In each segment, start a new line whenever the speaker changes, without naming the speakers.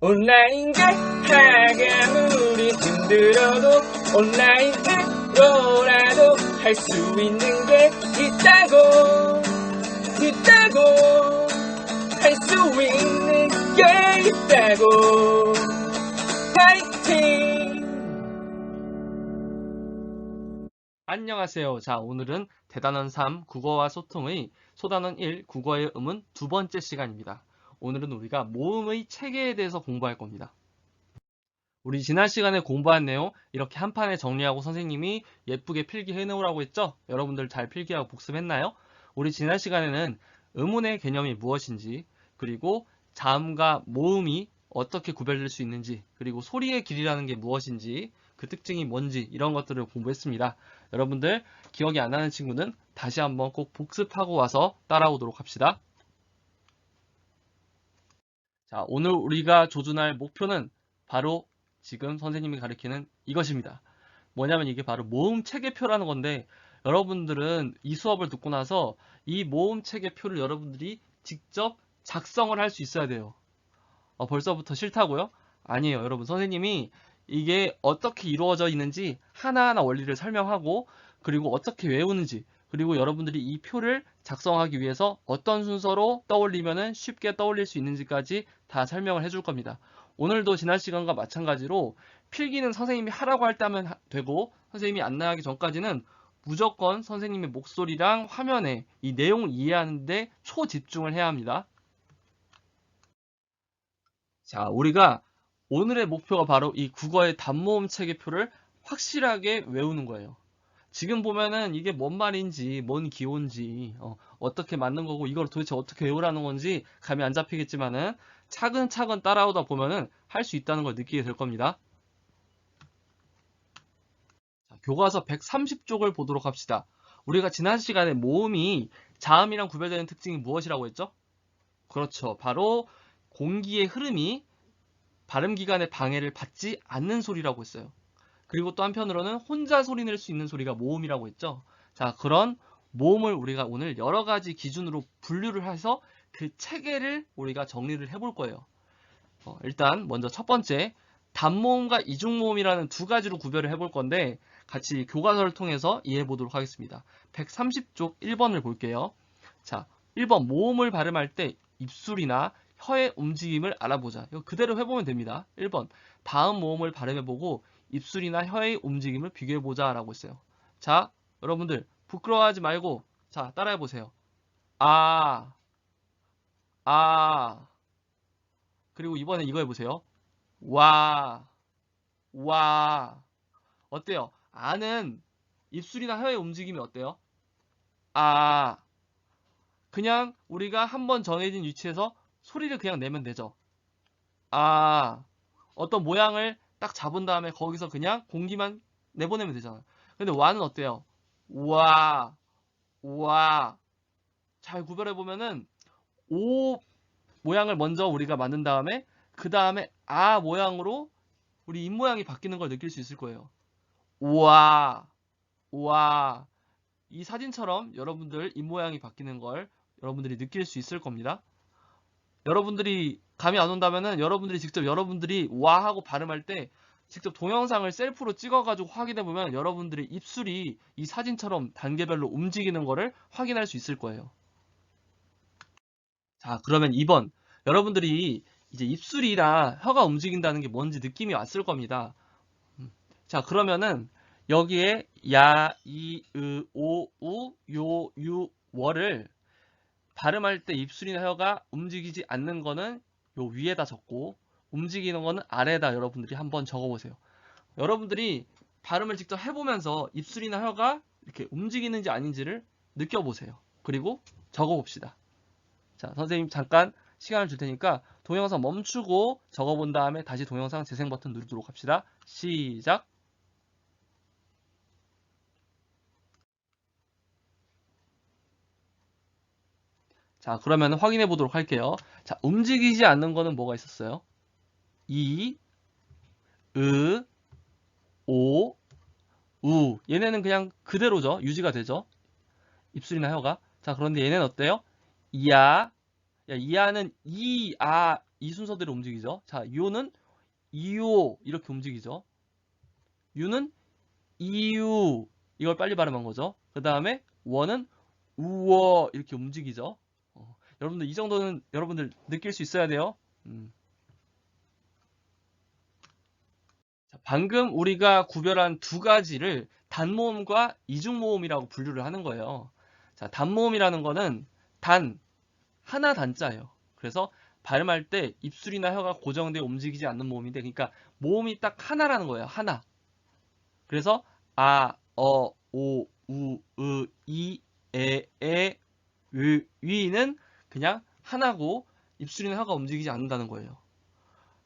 온라인 가하감물이 힘들어도 온라인으로라도 할 수 있는 게 있다고 할 수 있는 게 있다고 파이팅! 안녕하세요. 자, 오늘은 대단원 3 국어와 소통의 소단원 1 국어의 음은 두 번째 시간입니다. 오늘은 우리가 모음의 체계에 대해서 공부할 겁니다. 우리 지난 시간에 공부한 내용 이렇게 한 판에 정리하고 선생님이 예쁘게 필기해 놓으라고 했죠? 여러분들 잘 필기하고 복습했나요? 우리 지난 시간에는 음운의 개념이 무엇인지, 그리고 자음과 모음이 어떻게 구별될 수 있는지, 그리고 소리의 길이라는 게 무엇인지, 그 특징이 뭔지 이런 것들을 공부했습니다. 여러분들 기억이 안 나는 친구는 다시 한번 꼭 복습하고 와서 따라오도록 합시다. 자, 오늘 우리가 조준할 목표는 바로 지금 선생님이 가리키는 이것입니다. 뭐냐면 이게 바로 모음 체계표라는 건데, 여러분들은 이 수업을 듣고 나서 이 모음 체계표를 여러분들이 직접 작성을 할 수 있어야 돼요. 벌써부터 싫다고요? 아니에요. 여러분, 선생님이 이게 어떻게 이루어져 있는지 하나하나 원리를 설명하고, 그리고 어떻게 외우는지, 그리고 여러분들이 이 표를 작성하기 위해서 어떤 순서로 떠올리면 쉽게 떠올릴 수 있는지까지 다 설명을 해줄 겁니다. 오늘도 지난 시간과 마찬가지로 필기는 선생님이 하라고 할 때 하면 되고, 선생님이 안 나가기 전까지는 무조건 선생님의 목소리랑 화면에 이 내용을 이해하는데 초집중을 해야 합니다. 자, 우리가 오늘의 목표가 바로 이 국어의 단모음 체계표를 확실하게 외우는 거예요. 지금 보면은 이게 뭔 말인지, 뭔 기호인지, 어떻게 맞는 거고, 이걸 도대체 어떻게 외우라는 건지 감이 안 잡히겠지만은 차근차근 따라오다 보면은 할 수 있다는 걸 느끼게 될 겁니다. 자, 교과서 130쪽을 보도록 합시다. 우리가 지난 시간에 모음이 자음이랑 구별되는 특징이 무엇이라고 했죠? 그렇죠. 바로 공기의 흐름이 발음기관의 방해를 받지 않는 소리라고 했어요. 그리고 또 한편으로는 혼자 소리 낼 수 있는 소리가 모음이라고 했죠. 자, 그런 모음을 우리가 오늘 여러 가지 기준으로 분류를 해서 그 체계를 우리가 정리를 해볼 거예요. 일단 먼저 첫 번째, 단모음과 이중모음이라는 두 가지로 구별을 해볼 건데 같이 교과서를 통해서 이해해 보도록 하겠습니다. 130쪽 1번을 볼게요. 자, 1번 모음을 발음할 때 입술이나 혀의 움직임을 알아보자. 이거 그대로 해보면 됩니다. 1번 다음 모음을 발음해보고 입술이나 혀의 움직임을 비교해보자 라고 했어요. 자, 여러분들 부끄러워하지 말고 자, 따라해보세요. 아, 아. 그리고 이번에 이거 해보세요. 와, 와. 어때요? 아는 입술이나 혀의 움직임이 어때요? 아. 그냥 우리가 한번 정해진 위치에서 소리를 그냥 내면 되죠. 아. 어떤 모양을 딱 잡은 다음에 거기서 그냥 공기만 내보내면 되잖아요. 근데 와는 어때요? 와, 와. 잘 구별해 보면은 오 모양을 먼저 우리가 만든 다음에 그 다음에 아 모양으로 우리 입 모양이 바뀌는 걸 느낄 수 있을 거예요. 우와, 우와. 이 사진처럼 여러분들 입 모양이 바뀌는 걸 여러분들이 느낄 수 있을 겁니다. 여러분들이 감이 안 온다면은 여러분들이 직접 여러분들이 와 하고 발음할 때 직접 동영상을 셀프로 찍어가지고 확인해 보면 여러분들의 입술이 이 사진처럼 단계별로 움직이는 거를 확인할 수 있을 거예요. 자, 그러면 2번. 여러분들이 이제 입술이랑 혀가 움직인다는 게 뭔지 느낌이 왔을 겁니다. 자, 그러면은 여기에 야, 이, 으, 오, 우, 요, 유, 워를 발음할 때 입술이나 혀가 움직이지 않는 거는 요 위에다 적고 움직이는 거는 아래에다 여러분들이 한번 적어보세요. 여러분들이 발음을 직접 해보면서 입술이나 혀가 이렇게 움직이는지 아닌지를 느껴보세요. 그리고 적어봅시다. 자, 선생님 잠깐 시간을 줄 테니까 동영상 멈추고 적어본 다음에 다시 동영상 재생 버튼 누르도록 합시다. 시작! 자, 그러면 확인해 보도록 할게요. 자, 움직이지 않는 거는 뭐가 있었어요? 이, 으, 오, 우. 얘네는 그냥 그대로죠. 유지가 되죠. 입술이나 혀가. 자, 그런데 얘네는 어때요? 야, 야, 이하는 이, 아, 이 순서대로 움직이죠. 자, 요는 이요 이렇게 움직이죠. 유는 이유 이걸 빨리 발음한 거죠. 그 다음에 워는 우워 이렇게 움직이죠. 여러분들 이 정도는 여러분들 느낄 수 있어야 돼요. 자, 방금 우리가 구별한 두 가지를 단모음과 이중모음이라고 분류를 하는 거예요. 자, 단모음이라는 거는 단, 하나 단자예요. 그래서 발음할 때 입술이나 혀가 고정되어 움직이지 않는 모음인데, 그러니까 모음이 딱 하나라는 거예요. 하나. 그래서 아, 어, 오, 우, 으, 이, 에, 위는 그냥 하나고 입술이나 혀가 움직이지 않는다는 거예요.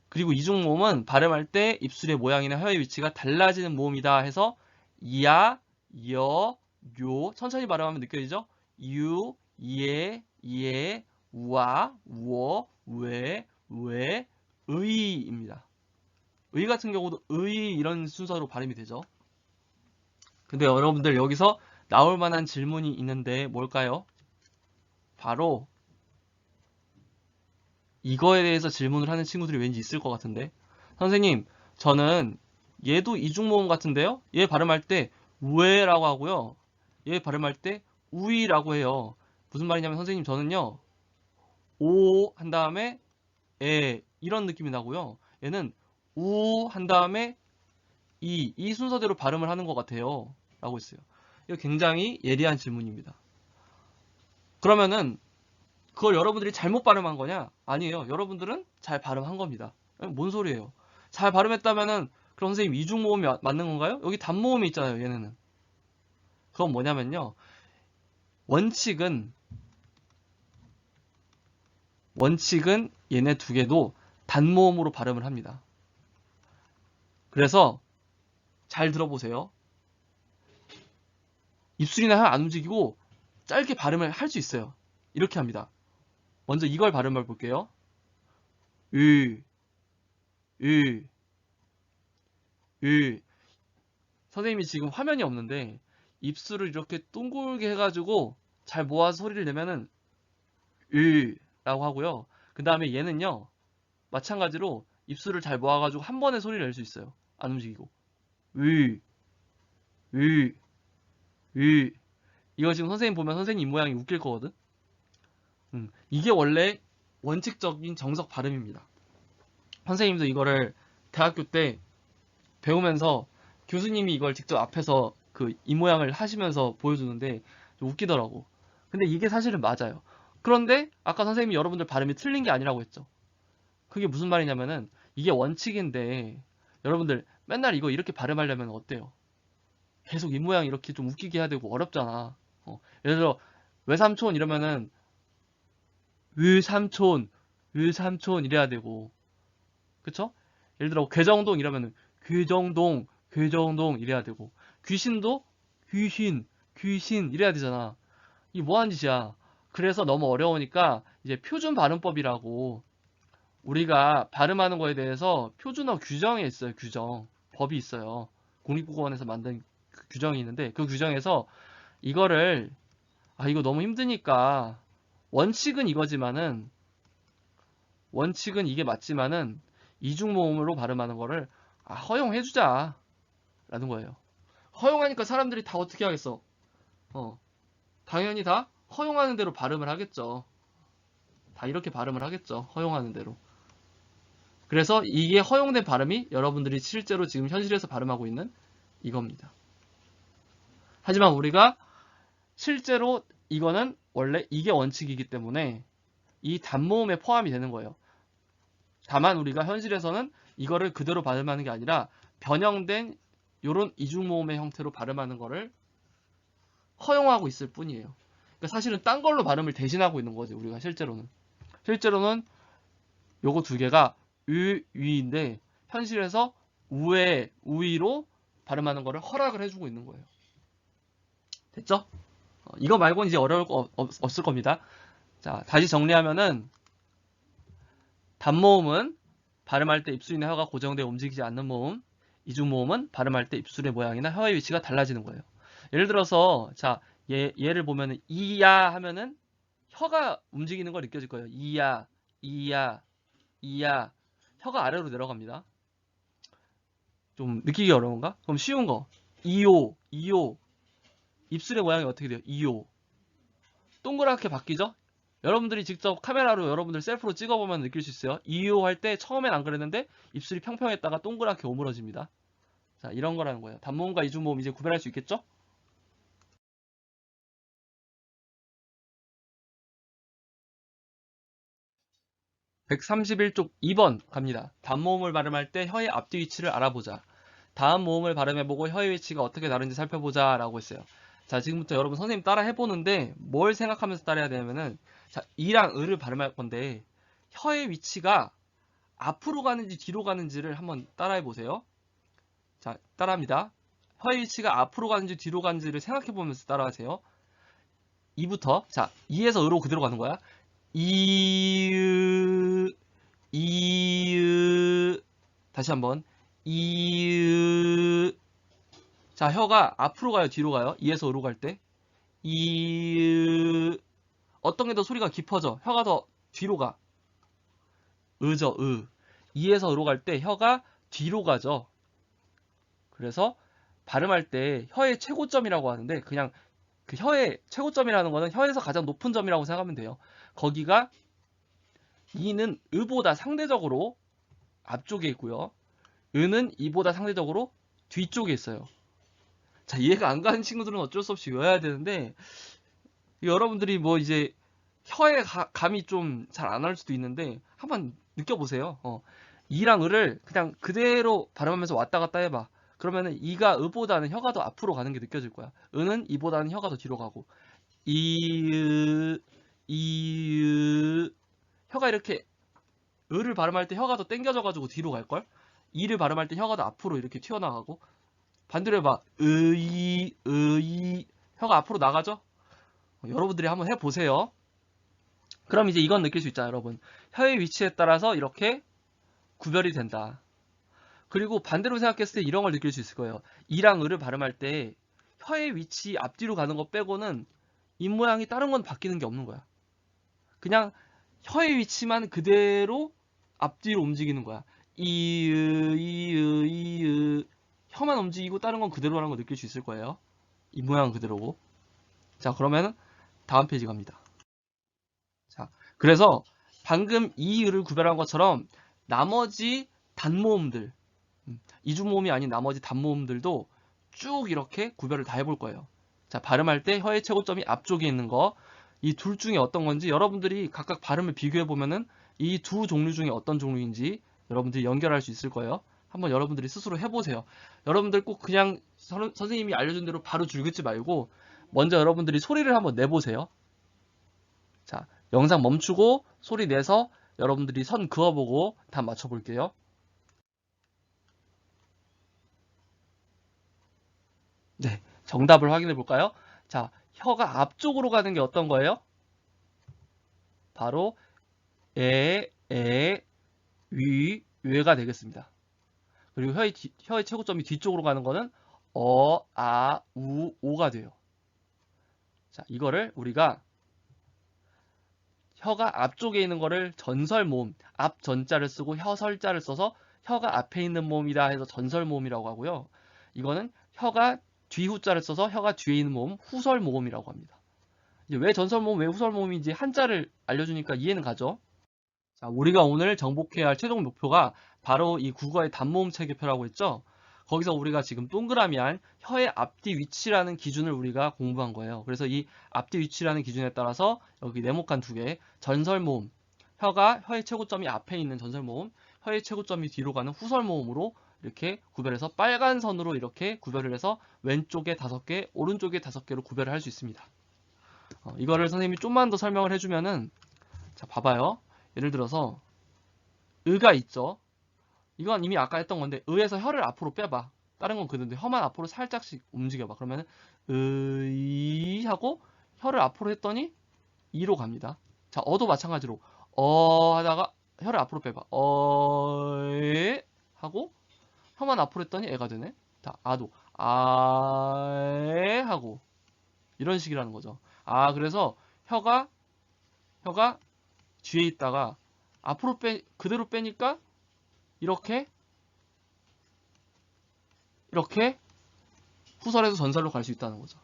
그리고 이중모음은 발음할 때 입술의 모양이나 혀의 위치가 달라지는 모음이다 해서 이야, 여, 요 천천히 발음하면 느껴지죠? 유, 예, 우와, 우어, 왜, 의입니다. 의 같은 경우도 의 이런 순서로 발음이 되죠. 근데 여러분들 여기서 나올 만한 질문이 있는데 뭘까요? 바로 이거에 대해서 질문을 하는 친구들이 왠지 있을 것 같은데, 선생님 저는 얘도 이중모음 같은데요? 얘 발음할 때 우에라고 하고요, 얘 발음할 때 우이라고 해요. 무슨 말이냐면 선생님 저는요 오 한 다음에 에 이런 느낌이 나고요, 얘는 우 한 다음에 이 순서대로 발음을 하는 것 같아요 라고 했어요. 이거 굉장히 예리한 질문입니다. 그러면은 그걸 여러분들이 잘못 발음한 거냐? 아니에요. 여러분들은 잘 발음한 겁니다. 뭔 소리예요? 잘 발음했다면은 그럼 선생님 이중모음이 맞는 건가요? 여기 단모음이 있잖아요. 얘네는. 그건 뭐냐면요. 원칙은 얘네 두 개도 단모음으로 발음을 합니다. 그래서 잘 들어보세요. 입술이나 혀 안 움직이고 짧게 발음을 할 수 있어요. 이렇게 합니다. 먼저 이걸 발음해 볼게요. 으, 으, 으. 선생님이 지금 화면이 없는데 입술을 이렇게 둥글게 해가지고 잘 모아서 소리를 내면은 라고 하고요. 그 다음에 얘는요 마찬가지로 입술을 잘 모아가지고 한 번에 소리를 낼 수 있어요. 안 움직이고 으, 으, 으. 이거 지금 선생님 보면 선생님 입 모양이 웃길 거거든. 이게 원래 원칙적인 정석 발음입니다. 선생님도 이거를 대학교 때 배우면서 교수님이 이걸 직접 앞에서 그 입 모양을 하시면서 보여주는데 좀 웃기더라고. 근데 이게 사실은 맞아요. 그런데 아까 선생님이 여러분들 발음이 틀린 게 아니라고 했죠. 그게 무슨 말이냐면은 이게 원칙인데 여러분들 맨날 이거 이렇게 발음하려면 어때요? 계속 입 모양 이렇게 좀 웃기게 해야 되고 어렵잖아. 예를 들어 외삼촌 이러면은 의삼촌, 의삼촌 이래야 되고, 그쵸? 예를 들어 괴정동 이러면은 괴정동 이래야 되고, 귀신도 귀신 이래야 되잖아. 이게 뭐하는 짓이야? 그래서 너무 어려우니까 이제 표준 발음법이라고 우리가 발음하는 거에 대해서 표준어 규정에 있어요. 규정 법이 있어요. 국립국어원에서 만든 그 규정이 있는데 그 규정에서 이거를 이거 너무 힘드니까 원칙은 이거지만은 원칙은 이게 맞지만은 이중모음으로 발음하는 거를 허용해주자 라는 거예요. 허용하니까 사람들이 다 어떻게 하겠어? 당연히 다 허용하는 대로 발음을 하겠죠. 다 이렇게 발음을 하겠죠. 허용하는 대로. 그래서 이게 허용된 발음이 여러분들이 실제로 지금 현실에서 발음하고 있는 이겁니다. 하지만 우리가 실제로 이거는 원래 이게 원칙이기 때문에 이 단모음에 포함이 되는 거예요. 다만 우리가 현실에서는 이거를 그대로 발음하는 게 아니라 변형된 이런 이중모음의 형태로 발음하는 거를 허용하고 있을 뿐이에요. 그러니까 사실은 딴 걸로 발음을 대신하고 있는 거지 우리가 실제로는. 실제로는 요거 두 개가 위인데 현실에서 우위로 발음하는 거를 허락을 해주고 있는 거예요. 됐죠? 이거 말고는 이제 어려울 거 없을 겁니다. 자, 다시 정리하면은 단모음은 발음할 때 입술이나 혀가 고정되어 움직이지 않는 모음, 이중모음은 발음할 때 입술의 모양이나 혀의 위치가 달라지는 거예요. 예를 들어서 자, 얘를 보면은 이야 하면은 혀가 움직이는 걸 느껴질 거예요. 이야, 이야, 이야. 혀가 아래로 내려갑니다. 좀 느끼기 어려운가? 그럼 쉬운 거. 이오, 이오. 입술의 모양이 어떻게 돼요? 이오. 동그랗게 바뀌죠? 여러분들이 직접 카메라로 여러분들 셀프로 찍어보면 느낄 수 있어요. 이오 할 때 처음엔 안 그랬는데 입술이 평평했다가 동그랗게 오므러집니다. 자, 이런 거라는 거예요. 단모음과 이중모음 이제 구별할 수 있겠죠? 131쪽 2번 갑니다. 단모음을 발음할 때 혀의 앞뒤 위치를 알아보자. 다음 모음을 발음해보고 혀의 위치가 어떻게 다른지 살펴보자 라고 했어요. 자, 지금부터 여러분 선생님 따라 해보는데 뭘 생각하면서 따라해야 되냐면은 자, 이랑 을을 발음할 건데 혀의 위치가 앞으로 가는지 뒤로 가는지를 한번 따라해보세요. 자, 따라합니다. 혀의 위치가 앞으로 가는지 뒤로 가는지를 생각해보면서 따라하세요. 이부터 자, 이에서 으로 그대로 가는 거야. 이으 이으 다시 한번 이으 자 혀가 앞으로 가요 뒤로 가요 이에서 으로 갈 때 이으 어떤 게 더 소리가 깊어져 혀가 더 뒤로 가 으죠 으 이에서 으로 갈 때 혀가 뒤로 가죠 그래서 발음할 때 혀의 최고점이라고 하는데 그냥 그 혀의 최고점이라는 거는 혀에서 가장 높은 점이라고 생각하면 돼요 거기가 이는 으보다 상대적으로 앞쪽에 있고요. 으는 이보다 상대적으로 뒤쪽에 있어요. 자, 이해가 안 가는 친구들은 어쩔 수 없이 외워야 되는데 여러분들이 뭐 이제 혀의 감이 좀 잘 안 할 수도 있는데 한번 느껴보세요. 이랑 으를 그냥 그대로 발음하면서 왔다 갔다 해봐. 그러면은 이가 으보다는 혀가 더 앞으로 가는 게 느껴질 거야. 으는 이보다는 혀가 더 뒤로 가고 이으 이으 혀가 이렇게 을을 발음할 때 혀가 더 당겨져가지고 뒤로 갈걸? 이를 발음할 때 혀가 더 앞으로 이렇게 튀어나가고 반대로 해봐. 의의 혀가 앞으로 나가죠? 여러분들이 한번 해보세요. 그럼 이제 이건 느낄 수 있잖아요, 여러분. 혀의 위치에 따라서 이렇게 구별이 된다. 그리고 반대로 생각했을 때 이런 걸 느낄 수 있을 거예요. 이랑 을을 발음할 때 혀의 위치 앞뒤로 가는 거 빼고는 입 모양이 다른 건 바뀌는 게 없는 거야. 그냥 혀의 위치만 그대로 앞뒤로 움직이는 거야. 이으 혀만 움직이고 다른 건 그대로라는 거 느낄 수 있을 거예요. 이 모양 그대로고. 자, 그러면 다음 페이지 갑니다. 자, 그래서 방금 이으를 구별한 것처럼 나머지 단모음들, 이중모음이 아닌 나머지 단모음들도 쭉 이렇게 구별을 다 해볼 거예요. 자, 발음할 때 혀의 최고점이 앞쪽에 있는 거, 이 둘 중에 어떤 건지 여러분들이 각각 발음을 비교해 보면은 이 두 종류 중에 어떤 종류인지 여러분들이 연결할 수 있을 거예요. 한번 여러분들이 스스로 해보세요. 여러분들 꼭 그냥 선생님이 알려준 대로 바로 줄 긋지 말고 먼저 여러분들이 소리를 한번 내보세요. 자, 영상 멈추고 소리 내서 여러분들이 선 그어보고 다 맞춰볼게요. 네, 정답을 확인해 볼까요? 자, 혀가 앞쪽으로 가는 게 어떤 거예요? 바로 외가 되겠습니다. 그리고 혀의 최고점이 뒤쪽으로 가는 거는 오가 돼요. 자, 이거를 우리가 혀가 앞쪽에 있는 거를 전설모음, 앞 전자를 쓰고 혀설자를 써서 혀가 앞에 있는 모음이다 해서 전설모음이라고 하고요. 이거는 혀가 뒤후자를 써서 혀가 뒤에 있는 모음, 후설모음이라고 합니다. 이제 왜 전설모음, 왜 후설모음인지 한자를 알려주니까 이해는 가죠? 자, 우리가 오늘 정복해야 할 최종 목표가 바로 이 국어의 단모음 체계표라고 했죠? 거기서 우리가 지금 동그라미 한 혀의 앞뒤 위치라는 기준을 우리가 공부한 거예요. 그래서 이 앞뒤 위치라는 기준에 따라서 여기 네모칸 두 개, 전설모음, 혀의 최고점이 앞에 있는 전설모음, 혀의 최고점이 뒤로 가는 후설모음으로 이렇게 구별해서 빨간 선으로 이렇게 구별을 해서 왼쪽에 5개, 오른쪽에 5개로 구별을 할 수 있습니다. 이거를 선생님이 좀만 더 설명을 해주면은 자, 봐봐요. 예를 들어서 의가 있죠. 이건 이미 아까 했던 건데 의에서 혀를 앞으로 빼봐. 다른 건 그런데 혀만 앞으로 살짝씩 움직여봐. 그러면 의 하고 혀를 앞으로 했더니 이로 갑니다. 자, 어도 마찬가지로 하다가 혀를 앞으로 빼봐. 어에 하고 혀만 앞으로 했더니 애가 되네. 자, 아도 아에 하고 이런 식이라는 거죠. 그래서 혀가 혀가 뒤에 있다가 앞으로 그대로 빼니까 이렇게 후설에서 전설로 갈 수 있다는 거죠.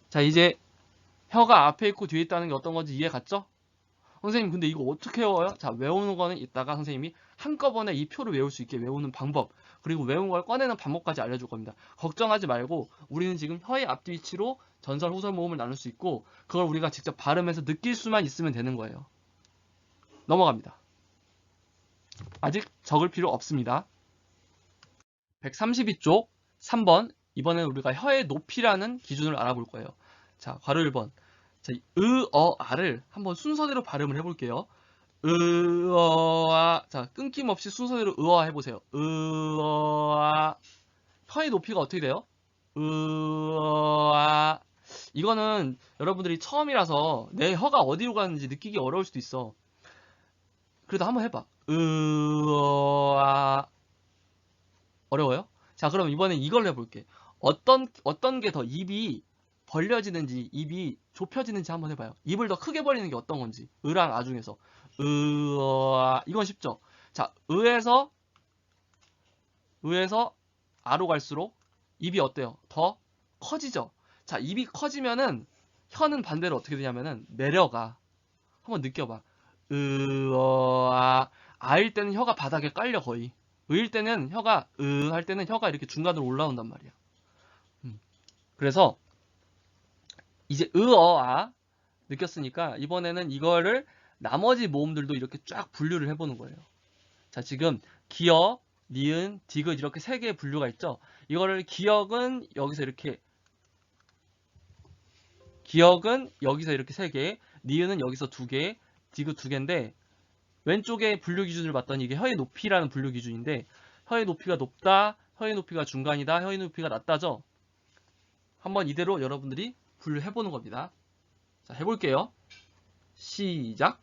자, 이제 혀가 앞에 있고 뒤에 있다는 게 어떤 건지 이해 갔죠? 선생님 근데 이거 어떻게 외워요? 자, 외우는 거는 이따가 선생님이 한꺼번에 이 표를 외울 수 있게 외우는 방법, 그리고 외운 걸 꺼내는 방법까지 알려줄 겁니다. 걱정하지 말고 우리는 지금 혀의 앞뒤 위치로 전설, 후설, 모음을 나눌 수 있고 그걸 우리가 직접 발음해서 느낄 수만 있으면 되는 거예요. 넘어갑니다. 아직 적을 필요 없습니다. 132쪽 3번, 이번에는 우리가 혀의 높이라는 기준을 알아볼 거예요. 자, 괄호 1번. 자, 아를 한번 순서대로 발음을 해볼게요. 아. 자, 끊김없이 순서대로 아 해보세요. 아. 혀의 높이가 어떻게 돼요? 아. 이거는 여러분들이 처음이라서 내 혀가 어디로 가는지 느끼기 어려울 수도 있어. 그래도 한번 해봐. 아. 어려워요? 자, 그럼 이번엔 이걸로 해볼게. 어떤 게 더 입이 벌려지는지, 입이 좁혀지는지 한번 해봐요. 입을 더 크게 벌리는 게 어떤 건지. 으랑 아 중에서. 이건 쉽죠? 자, 으에서 아로 갈수록 입이 어때요? 더 커지죠? 자, 입이 커지면은 혀는 반대로 어떻게 되냐면은 내려가. 한번 느껴봐. 아일 때는 혀가 바닥에 깔려 거의. 으일 때는 혀가 할 때는 혀가 이렇게 중간으로 올라온단 말이야. 그래서 이제 아 느꼈으니까 이번에는 이거를 나머지 모음들도 이렇게 쫙 분류를 해보는 거예요. 자, 지금 기역, 니은, 디귿 이렇게 세 개의 분류가 있죠. 이거를 기역은 여기서 이렇게 세 개, 니은은 여기서 두 개, 디귿 두 개인데 왼쪽에 분류 기준을 봤더니 이게 혀의 높이라는 분류 기준인데 혀의 높이가 높다, 혀의 높이가 중간이다, 혀의 높이가 낮다죠. 한번 이대로 여러분들이 분류해보는 겁니다. 자, 해볼게요. 시작.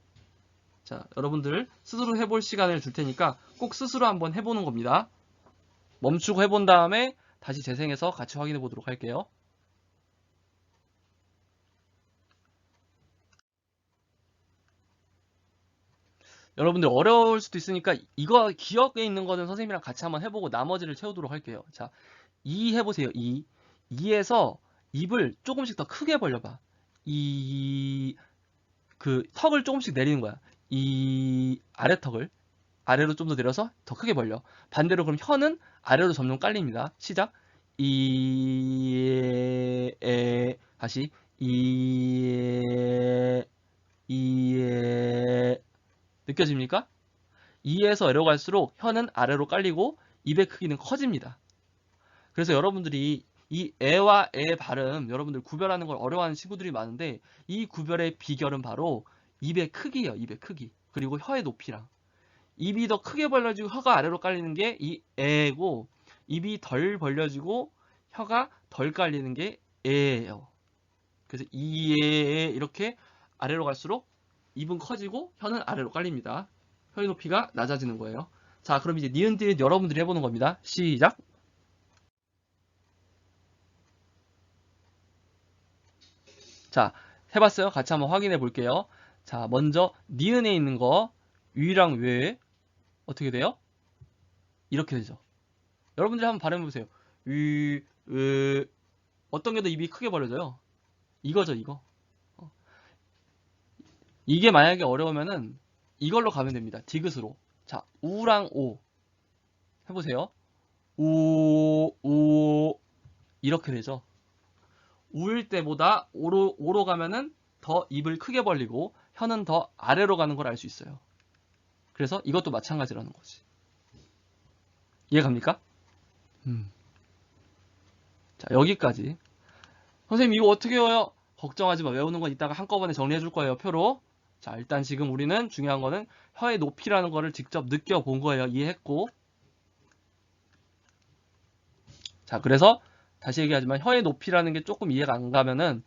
자, 여러분들 스스로 해볼 시간을 줄 테니까 꼭 스스로 한번 해보는 겁니다. 멈추고 해본 다음에 다시 재생해서 같이 확인해 보도록 할게요. 여러분들 어려울 수도 있으니까 이거 기억에 있는 거는 선생님이랑 같이 한번 해보고 나머지를 채우도록 할게요. 자, 이 해보세요. 이에서 입을 조금씩 더 크게 벌려봐. 그 턱을 조금씩 내리는 거야. 이 아래턱을 아래로 좀 더 내려서 더 크게 벌려. 반대로 그럼 혀는 아래로 점점 깔립니다. 시작. 다시 느껴집니까? 이에서 내려갈수록 혀는 아래로 깔리고 입의 크기는 커집니다. 그래서 여러분들이 이 에와 에 발음 여러분들 구별하는 걸 어려워하는 친구들이 많은데 이 구별의 비결은 바로 입의 크기예요. 입의 크기. 그리고 혀의 높이랑. 입이 더 크게 벌려지고 혀가 아래로 깔리는 게 이 에고 입이 덜 벌려지고 혀가 덜 깔리는 게 에예요. 그래서 이에 이렇게 아래로 갈수록 입은 커지고 혀는 아래로 깔립니다. 혀의 높이가 낮아지는 거예요. 자, 그럼 이제 니은띠 여러분들이 해보는 겁니다. 시작. 자, 해봤어요? 같이 한번 확인해 볼게요. 자, 먼저 니은에 있는 거 위랑 외 어떻게 돼요? 이렇게 되죠. 여러분들이 한번 발음해 보세요. 어떤 게 더 입이 크게 벌려져요? 이거죠, 이거. 이게 만약에 어려우면은 이걸로 가면 됩니다. 디귿으로. 자, 우랑 오 해보세요. 우 이렇게 되죠. 우일 때보다 오로 가면은 더 입을 크게 벌리고 혀는 더 아래로 가는 걸 알 수 있어요. 그래서 이것도 마찬가지라는 거지. 이해 갑니까? 자, 여기까지. 선생님 이거 어떻게 외워요? 걱정하지 마. 외우는 건 이따가 한꺼번에 정리해 줄 거예요. 표로. 자, 일단 지금 우리는 중요한 거는 혀의 높이라는 거를 직접 느껴본 거예요. 이해했고. 자, 그래서 다시 얘기하지만 혀의 높이라는 게 조금 이해가 안 가면은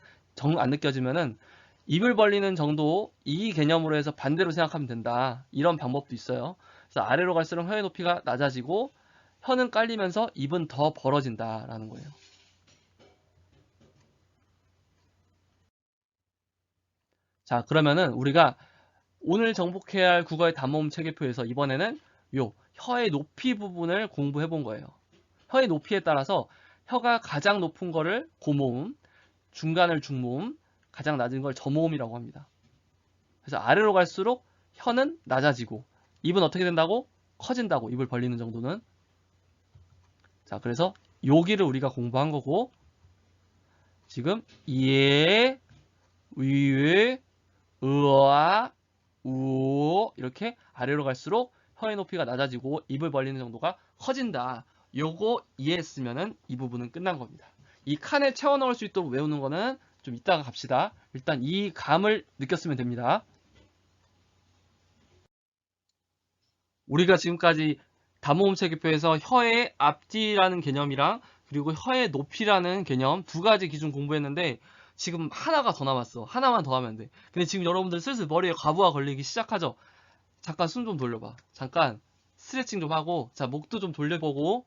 안 느껴지면은 입을 벌리는 정도 이 개념으로 해서 반대로 생각하면 된다. 이런 방법도 있어요. 그래서 아래로 갈수록 혀의 높이가 낮아지고 혀는 깔리면서 입은 더 벌어진다라는 거예요. 자, 그러면은 우리가 오늘 정복해야 할 국어의 단모음 체계표에서 이번에는 요 혀의 높이 부분을 공부해 본 거예요. 혀의 높이에 따라서 혀가 가장 높은 거를 고모음, 중간을 중모음, 가장 낮은 걸 저모음이라고 합니다. 그래서 아래로 갈수록 혀는 낮아지고 입은 어떻게 된다고? 커진다고, 입을 벌리는 정도는. 자, 그래서 여기를 우리가 공부한 거고, 지금 예, 위에, 으아, 우 이렇게 아래로 갈수록 혀의 높이가 낮아지고 입을 벌리는 정도가 커진다. 요거 이해했으면은 이 부분은 끝난 겁니다. 이 칸에 채워 넣을 수 있도록 외우는 거는 좀 이따가 갑시다. 일단 이 감을 느꼈으면 됩니다. 우리가 지금까지 담모음 체계표에서 혀의 앞뒤라는 개념이랑 그리고 혀의 높이라는 개념 두 가지 기준 공부했는데 지금 하나가 더 남았어. 하나만 더 하면 돼. 근데 지금 여러분들 슬슬 머리에 과부하 걸리기 시작하죠. 잠깐 숨 좀 돌려봐. 잠깐 스트레칭 좀 하고, 자, 목도 좀 돌려보고,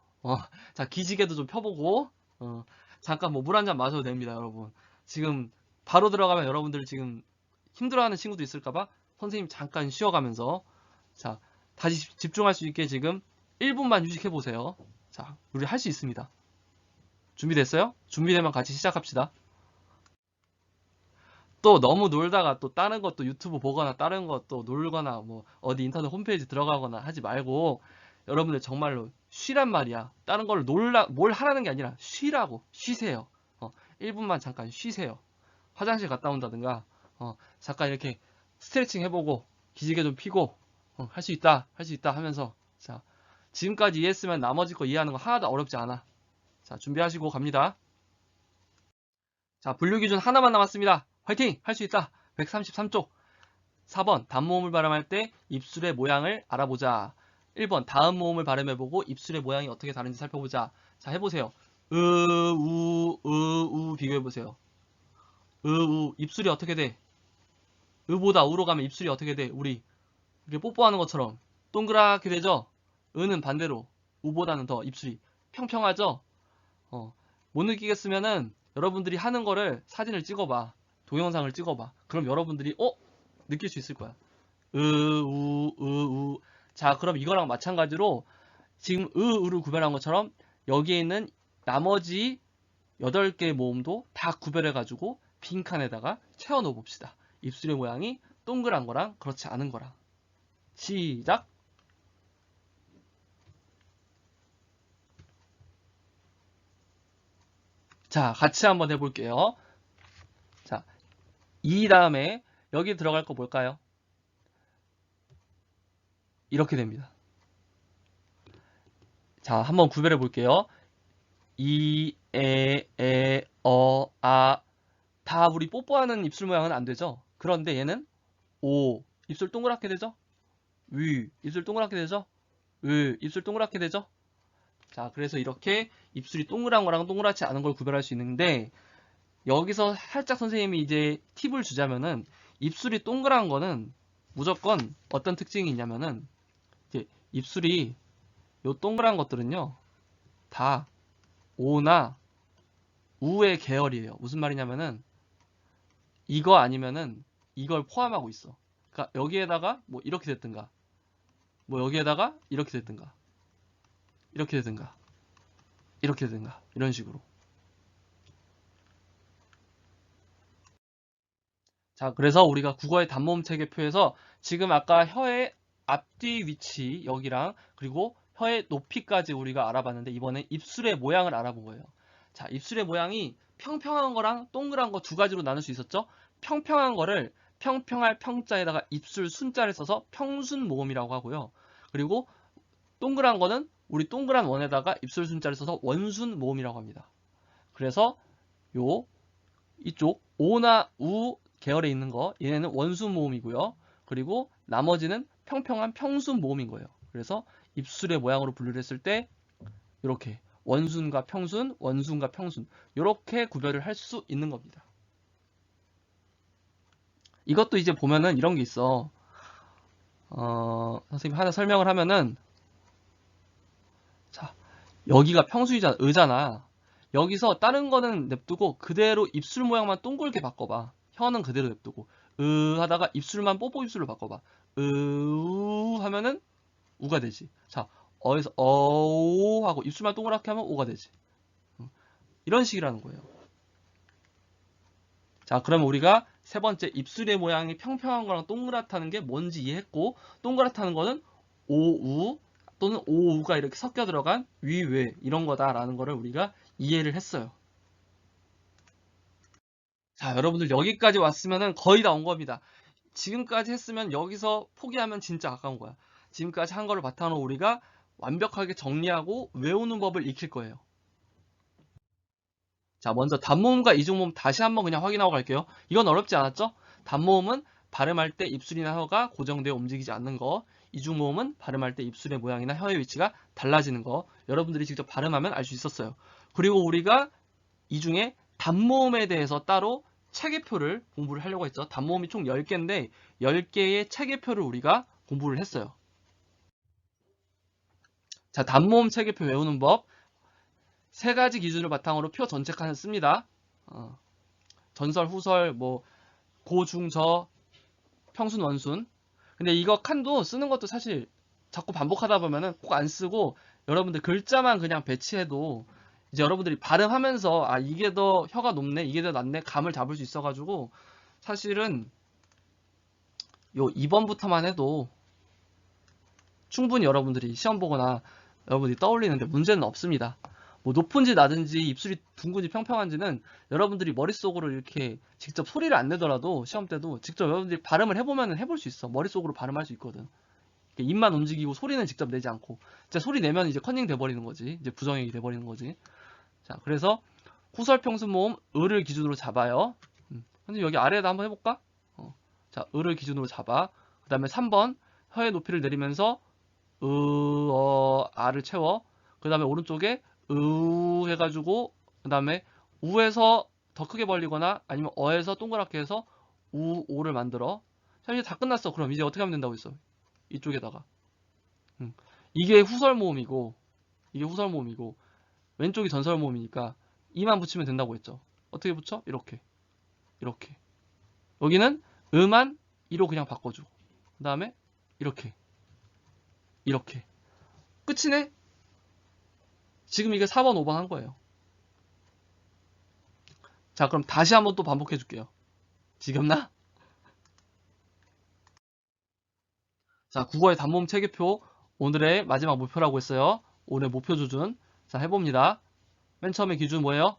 자, 기지개도 좀 펴보고, 잠깐 뭐 물 한 잔 마셔도 됩니다, 여러분. 지금 바로 들어가면 여러분들 지금 힘들어하는 친구도 있을까봐 선생님 잠깐 쉬어가면서, 자, 다시 집중할 수 있게 지금 1분만 휴식해보세요. 자, 우리 할 수 있습니다. 준비됐어요? 준비되면 같이 시작합시다. 또 너무 놀다가 또 다른 것도 유튜브 보거나 다른 것도 놀거나 뭐 어디 인터넷 홈페이지 들어가거나 하지 말고 여러분들 정말로 쉬란 말이야. 다른 걸 뭘 하라는 게 아니라 쉬라고. 쉬세요. 1분만 잠깐 쉬세요. 화장실 갔다 온다든가 잠깐 이렇게 스트레칭 해보고 기지개 좀 피고 할 수 있다. 할 수 있다 하면서 자, 지금까지 이해했으면 나머지 거 이해하는 거 하나도 어렵지 않아. 자, 준비하시고 갑니다. 자, 분류 기준 하나만 남았습니다. 화이팅! 할 수 있다. 133쪽. 4번, 단모음을 발음할 때 입술의 모양을 알아보자. 1번, 다음 모음을 발음해보고 입술의 모양이 어떻게 다른지 살펴보자. 자, 해보세요. 비교해보세요. 입술이 어떻게 돼? 보다 우로 가면 입술이 어떻게 돼? 우리 이렇게 뽀뽀하는 것처럼 동그랗게 되죠? 는 반대로 우보다는 더 입술이 평평하죠? 못 느끼겠으면은 여러분들이 하는 거를 사진을 찍어봐. 동영상을 찍어봐. 그럼 여러분들이 느낄 수 있을 거야. 자, 그럼 이거랑 마찬가지로 지금 으를 구별한 것처럼 여기에 있는 나머지 8개 모음도 다 구별해가지고 빈칸에다가 채워 넣어 봅시다. 입술의 모양이 동그란 거랑 그렇지 않은 거랑. 시작! 자, 같이 한번 해볼게요. 자, 이 다음에 여기 들어갈 거 뭘까요? 이렇게 됩니다. 자, 한번 구별해 볼게요. 이, 아. 다 우리 뽀뽀하는 입술 모양은 안 되죠? 그런데 얘는 오, 입술 동그랗게 되죠? 입술 동그랗게 되죠? 입술 동그랗게 되죠? 자, 그래서 이렇게 입술이 동그란 거랑 동그랗지 않은 걸 구별할 수 있는데 여기서 살짝 선생님이 이제 팁을 주자면은 입술이 동그란 거는 무조건 어떤 특징이 있냐면은 이제 입술이 요 동그란 것들은요 다 오나 우의 계열이에요. 무슨 말이냐면은 이거 아니면은 이걸 포함하고 있어. 그러니까 여기에다가 뭐 이렇게 됐든가 뭐 여기에다가 이렇게 됐든가 이렇게 되든가 이렇게 되든가 이런 식으로. 자, 그래서 우리가 국어의 단모음 체계표에서 지금 아까 혀의 앞뒤 위치 여기랑 그리고 혀의 높이까지 우리가 알아봤는데 이번에 입술의 모양을 알아본 거예요. 자, 입술의 모양이 평평한 거랑 동그란 거 두 가지로 나눌 수 있었죠? 평평한 거를 평평할 평자에다가 입술 순자를 써서 평순 모음이라고 하고요. 그리고 동그란 거는 우리 동그란 원에다가 입술 순자를 써서 원순 모음이라고 합니다. 그래서 요 이쪽 오나 우 계열에 있는 거 얘네는 원순 모음이고요. 그리고 나머지는 평평한 평순 모음인 거예요. 그래서 입술의 모양으로 분류를 했을 때 이렇게 원순과 평순, 원순과 평순 이렇게 구별을 할 수 있는 겁니다. 이것도 이제 보면은 이런 게 있어. 선생님 하나 설명을 하면은 자, 여기가 평수이잖아, 의잖아. 여기서 다른 거는 냅두고 그대로 입술 모양만 동글게 바꿔봐. 혀는 그대로 냅두고 하다가 입술만 뽀뽀 입술로 바꿔봐. 하면은 우가 되지. 자, 어에서 어우 하고 입술만 동그랗게 하면 오가 되지. 이런 식이라는 거예요. 자, 그러면 우리가 세 번째 입술의 모양이 평평한 거랑 동그랗다는 게 뭔지 이해했고, 동그랗다는 거는 오우 또는 오우가 이렇게 섞여 들어간 위외 이런 거다라는 거를 우리가 이해를 했어요. 자, 여러분들 여기까지 왔으면은 거의 다 온 겁니다. 지금까지 했으면 여기서 포기하면 진짜 가까운 거야. 지금까지 한 거를 바탕으로 우리가 완벽하게 정리하고 외우는 법을 익힐 거예요. 자, 먼저 단모음과 이중모음 다시 한번 그냥 확인하고 갈게요. 이건 어렵지 않았죠? 단모음은 발음할 때 입술이나 혀가 고정되어 움직이지 않는 거. 이중모음은 발음할 때 입술의 모양이나 혀의 위치가 달라지는 거. 여러분들이 직접 발음하면 알 수 있었어요. 그리고 우리가 이 중에 단모음에 대해서 따로 체계표를 공부를 하려고 했죠. 단모음이 총 10개인데 10개의 체계표를 우리가 공부를 했어요. 자, 단모음 체계표 외우는 법. 세 가지 기준을 바탕으로 표 전체 칸을 씁니다. 전설, 후설, 뭐 고, 중, 저, 평순, 원순. 근데 이거 칸도 쓰는 것도 사실 자꾸 반복하다 보면은 꼭 안 쓰고 여러분들 글자만 그냥 배치해도 이제 여러분들이 발음하면서 아 이게 더 혀가 높네, 이게 더 낮네 감을 잡을 수 있어가지고 사실은 요 2번부터만 해도 충분히 여러분들이 시험 보거나 여러분들이 떠올리는데 문제는 없습니다. 뭐 높은지 낮은지 입술이 둥근지 평평한지는 여러분들이 머릿속으로 이렇게 직접 소리를 안 내더라도 시험 때도 직접 여러분들이 발음을 해보면 해볼 수 있어. 머릿속으로 발음할 수 있거든. 입만 움직이고 소리는 직접 내지 않고 진짜 소리 내면 이제 컨닝 돼버리는 거지. 이제 부정액이 돼버리는 거지. 자, 그래서 후설 평순 모음 을을 기준으로 잡아요. 근데 여기 아래에다 한번 해볼까? 자, 을을 기준으로 잡아. 그 다음에 3번 혀의 높이를 내리면서 아를 채워. 그 다음에 오른쪽에 해가지고 그 다음에 우에서 더 크게 벌리거나 아니면 어에서 동그랗게 해서 오를 만들어. 자, 이제 다 끝났어. 그럼 이제 어떻게 하면 된다고 했어? 이쪽에다가 이게 후설 모음이고 이게 후설 모음이고 왼쪽이 전설 모음이니까 이만 붙이면 된다고 했죠. 어떻게 붙여? 이렇게 이렇게. 여기는 만 이로 그냥 바꿔주고 그 다음에 이렇게 이렇게 끝이네. 지금 이게 4번 5번 한 거예요. 자, 그럼 다시 한번 또 반복해 줄게요. 지겹나? 자, 국어의 단모음 체계표 오늘의 마지막 목표라고 했어요. 오늘 목표 조준. 자, 해봅니다. 맨 처음에 기준 뭐예요?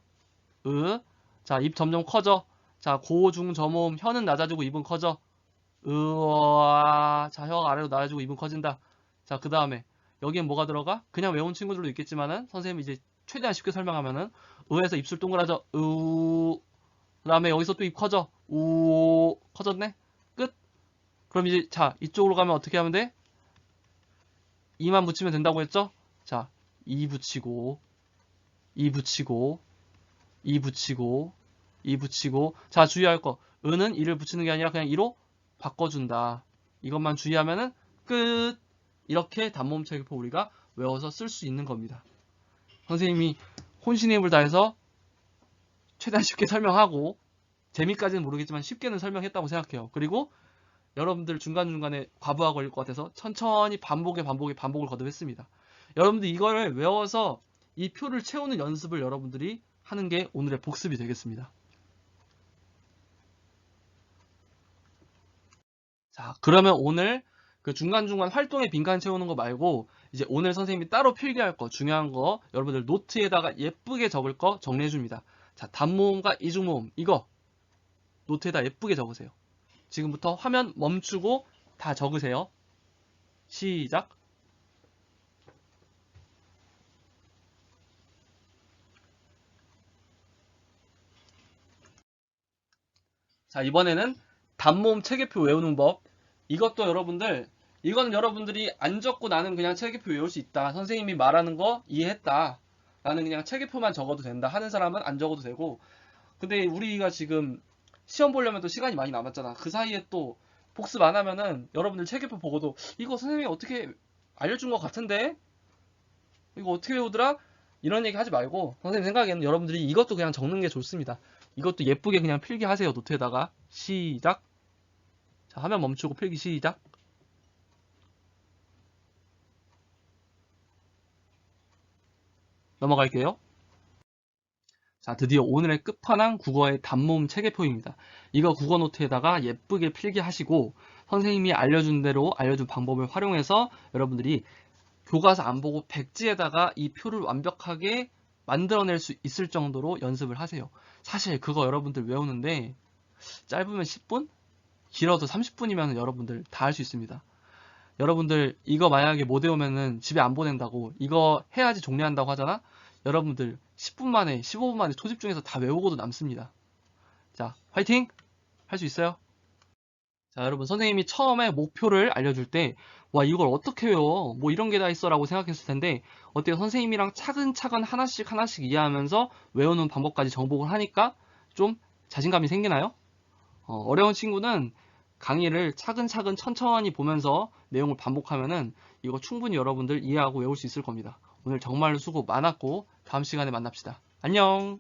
자, 입 점점 커져. 자, 고, 중, 저모음 혀는 낮아지고 입은 커져. 자, 혀가 아래로 낮아지고 입은 커진다. 자, 그 다음에 여기엔 뭐가 들어가? 그냥 외운 친구들도 있겠지만은 선생님이 이제 최대한 쉽게 설명하면은 에서 입술 동그라져. 그 다음에 여기서 또 입 커져. 커졌네. 끝. 그럼 이제 자, 이쪽으로 가면 어떻게 하면 돼? 이만 붙이면 된다고 했죠? 자, 이 붙이고 이 붙이고 이 붙이고 이 붙이고. 자, 주의할 거. 는 이를 붙이는 게 아니라 그냥 이로 바꿔준다. 이것만 주의하면은 끝. 이렇게 단모음 체계표 우리가 외워서 쓸 수 있는 겁니다. 선생님이 혼신의 힘을 다해서 최대한 쉽게 설명하고 재미까지는 모르겠지만 쉽게는 설명했다고 생각해요. 그리고 여러분들 중간중간에 과부하 걸릴 것 같아서 천천히 반복을 거듭했습니다. 여러분들 이거를 외워서 이 표를 채우는 연습을 여러분들이 하는 게 오늘의 복습이 되겠습니다. 자, 그러면 오늘 그 중간중간 활동에 빈칸 채우는 거 말고 이제 오늘 선생님이 따로 필기할 거 중요한 거 여러분들 노트에다가 예쁘게 적을 거 정리해 줍니다. 자, 단모음과 이중모음 이거 노트에다 예쁘게 적으세요. 지금부터 화면 멈추고 다 적으세요. 시작. 자, 이번에는 단모음 체계표 외우는 법. 이것도 여러분들 이건 여러분들이 안 적고 나는 그냥 체계표 외울 수 있다. 선생님이 말하는 거 이해했다. 나는 그냥 체계표만 적어도 된다 하는 사람은 안 적어도 되고, 근데 우리가 지금 시험 보려면 또 시간이 많이 남았잖아. 그 사이에 또 복습 안 하면은 여러분들 체계표 보고도 이거 선생님이 어떻게 알려준 것 같은데 이거 어떻게 외우더라? 이런 얘기 하지 말고 선생님 생각에는 여러분들이 이것도 그냥 적는 게 좋습니다. 이것도 예쁘게 그냥 필기하세요. 노트에다가. 시작. 자, 화면 멈추고 필기 시작. 넘어갈게요. 자, 드디어 오늘의 끝판왕 국어의 단모음 체계표입니다. 이거 국어 노트에다가 예쁘게 필기하시고 선생님이 알려준 대로 알려준 방법을 활용해서 여러분들이 교과서 안 보고 백지에다가 이 표를 완벽하게 만들어낼 수 있을 정도로 연습을 하세요. 사실 그거 여러분들 외우는데 짧으면 10분? 길어도 30분이면 여러분들 다 할 수 있습니다. 여러분들 이거 만약에 못 외우면은 집에 안 보낸다고, 이거 해야지 종례한다고 하잖아? 여러분들 10분 만에 15분 만에 초집중해서 다 외우고도 남습니다. 자, 화이팅! 할 수 있어요? 자, 여러분 선생님이 처음에 목표를 알려줄 때 와, 이걸 어떻게 외워? 뭐 이런 게 다 있어 라고 생각했을 텐데 어때요? 선생님이랑 차근차근 하나씩 하나씩 이해하면서 외우는 방법까지 정복을 하니까 좀 자신감이 생기나요? 어려운 친구는 강의를 차근차근 천천히 보면서 내용을 반복하면은 이거 충분히 여러분들 이해하고 외울 수 있을 겁니다. 오늘 정말로 수고 많았고 다음 시간에 만납시다. 안녕!